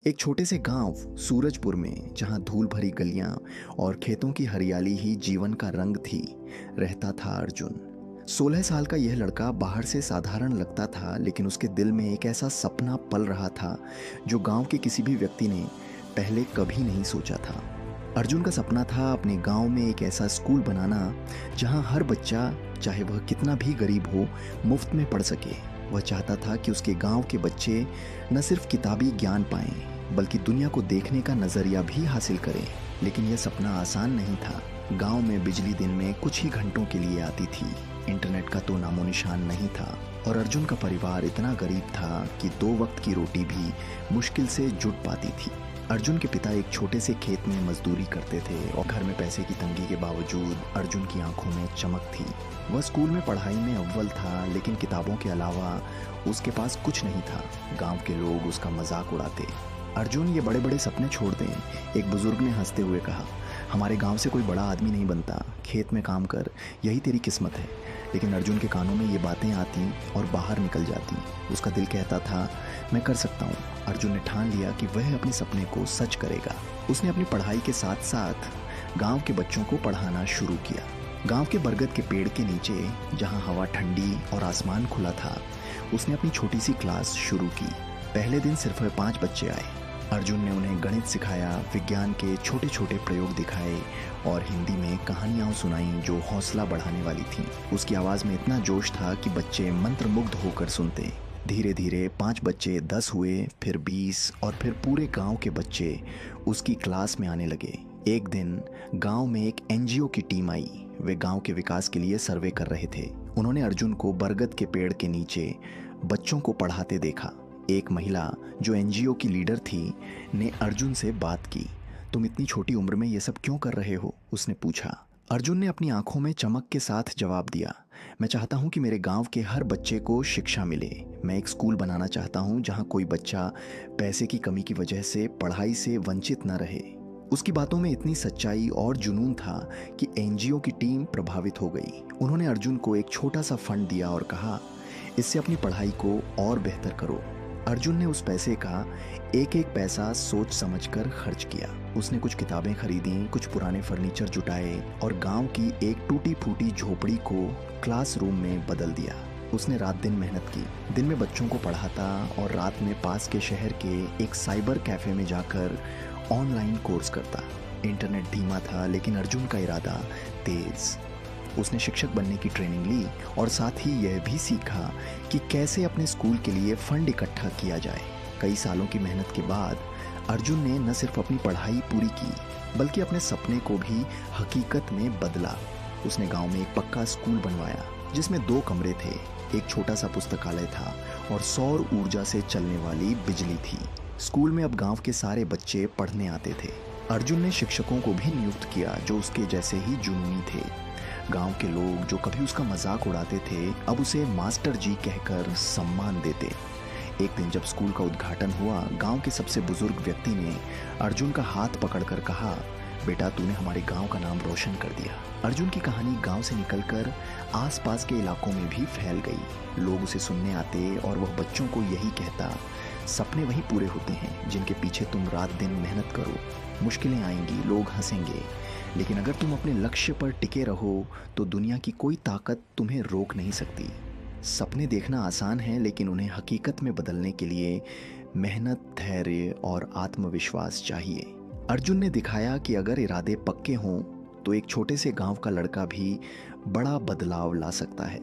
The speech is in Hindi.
एक छोटे से गांव सूरजपुर में, जहां धूल भरी गलियां और खेतों की हरियाली ही जीवन का रंग थी, रहता था अर्जुन। 16 साल का यह लड़का बाहर से साधारण लगता था, लेकिन उसके दिल में एक ऐसा सपना पल रहा था जो गांव के किसी भी व्यक्ति ने पहले कभी नहीं सोचा था। अर्जुन का सपना था अपने गांव में एक ऐसा स्कूल बनाना जहां हर बच्चा, चाहे वह कितना भी गरीब हो, मुफ्त में पढ़ सके। वह चाहता था कि उसके गांव के बच्चे न सिर्फ किताबी ज्ञान पाएं, बल्कि दुनिया को देखने का नजरिया भी हासिल करें। लेकिन यह सपना आसान नहीं था। गांव में बिजली दिन में कुछ ही घंटों के लिए आती थी। इंटरनेट का तो नामो निशान नहीं था, और अर्जुन का परिवार इतना गरीब था कि 2 वक्त की रोटी भी मुश्किल से जुट पाती थी। अर्जुन के पिता एक छोटे से खेत में मजदूरी करते थे, और घर में पैसे की तंगी के बावजूद अर्जुन की आंखों में चमक थी। वह स्कूल में पढ़ाई में अव्वल था, लेकिन किताबों के अलावा उसके पास कुछ नहीं था। गांव के लोग उसका मजाक उड़ाते। अर्जुन, ये बड़े बड़े सपने छोड़ दें, एक बुजुर्ग ने हंसते हुए कहा। हमारे गांव से कोई बड़ा आदमी नहीं बनता, खेत में काम कर, यही तेरी किस्मत है। लेकिन अर्जुन के कानों में ये बातें आती और बाहर निकल जाती। उसका दिल कहता था, मैं कर सकता हूँ। अर्जुन ने ठान लिया कि वह अपने सपने को सच करेगा। उसने अपनी पढ़ाई के साथ साथ गांव के बच्चों को पढ़ाना शुरू किया। गांव के बरगद के पेड़ के नीचे, जहां हवा ठंडी और आसमान खुला था, उसने अपनी छोटी सी क्लास शुरू की। पहले दिन सिर्फ 5 बच्चे आए। अर्जुन ने उन्हें गणित सिखाया, विज्ञान के छोटे छोटे प्रयोग दिखाए और हिंदी में कहानियां सुनाई जो हौसला बढ़ाने वाली थीं। उसकी आवाज़ में इतना जोश था कि बच्चे मंत्रमुग्ध होकर सुनते। धीरे धीरे 5 बच्चे 10 हुए, फिर 20, और फिर पूरे गांव के बच्चे उसकी क्लास में आने लगे। एक दिन गांव में एक एनजीओ की टीम आई। वे गांव के विकास के लिए सर्वे कर रहे थे। उन्होंने अर्जुन को बरगद के पेड़ के नीचे बच्चों को पढ़ाते देखा। एक महिला जो एनजीओ की लीडर थी ने अर्जुन से बात की। तुम इतनी छोटी उम्र में ये सब क्यों कर रहे हो? उसने पूछा। अर्जुन ने अपनी आंखों में चमक के साथ जवाब दिया, मैं चाहता हूँ कि मेरे गांव के हर बच्चे को शिक्षा मिले। मैं एक स्कूल बनाना चाहता हूँ जहाँ कोई बच्चा पैसे की कमी की वजह से पढ़ाई से वंचित न रहे। उसकी बातों में इतनी सच्चाई और जुनून था कि एनजीओ की टीम प्रभावित हो गई। उन्होंने अर्जुन को एक छोटा सा फंड दिया और कहा, इससे अपनी पढ़ाई को और बेहतर करो। अर्जुन ने उस पैसे का एक एक पैसा सोच समझकर खर्च किया। उसने कुछ किताबें खरीदी, कुछ पुराने फर्नीचर जुटाए और गांव की एक टूटी फूटी झोपड़ी को क्लासरूम में बदल दिया। उसने रात दिन मेहनत की। दिन में बच्चों को पढ़ाता और रात में पास के शहर के एक साइबर कैफे में जाकर ऑनलाइन कोर्स करता। इंटरनेट धीमा था, लेकिन अर्जुन का इरादा तेज। उसने शिक्षक बनने की ट्रेनिंग ली और साथ ही यह भी सीखा कि कैसे अपने स्कूल के लिए फंड इकट्ठा किया जाए। कई सालों की मेहनत के बाद अर्जुन ने न सिर्फ अपनी पढ़ाई पूरी की, बल्कि अपने सपने को भी हकीकत में बदला। उसने गांव में एक पक्का स्कूल बनवाया जिसमें 2 कमरे थे, एक छोटा सा पुस्तकालय था और सौर ऊर्जा से चलने वाली बिजली थी। स्कूल में अब गांव के सारे बच्चे पढ़ने आते थे। अर्जुन ने शिक्षकों को भी नियुक्त किया जो उसके जैसे ही जुनूनी थे। गांव के लोग जो कभी उसका मजाक उड़ाते थे, अब उसे मास्टर जी कहकर सम्मान देते। एक दिन जब स्कूल का उद्घाटन हुआ, गांव के सबसे बुजुर्ग व्यक्ति ने अर्जुन का हाथ पकड़कर कहा, बेटा, तूने हमारे गांव का नाम रोशन कर दिया। अर्जुन की कहानी गांव से निकलकर आसपास के इलाकों में भी फैल गई। लोग उसे सुनने आते और वह बच्चों को यही कहता, सपने वही पूरे होते हैं जिनके पीछे तुम रात दिन मेहनत करो। मुश्किलें आएंगी, लोग हंसेंगे, लेकिन अगर तुम अपने लक्ष्य पर टिके रहो तो दुनिया की कोई ताकत तुम्हें रोक नहीं सकती। सपने देखना आसान है, लेकिन उन्हें हकीकत में बदलने के लिए मेहनत, धैर्य और आत्मविश्वास चाहिए। अर्जुन ने दिखाया कि अगर इरादे पक्के हों तो एक छोटे से गांव का लड़का भी बड़ा बदलाव ला सकता है।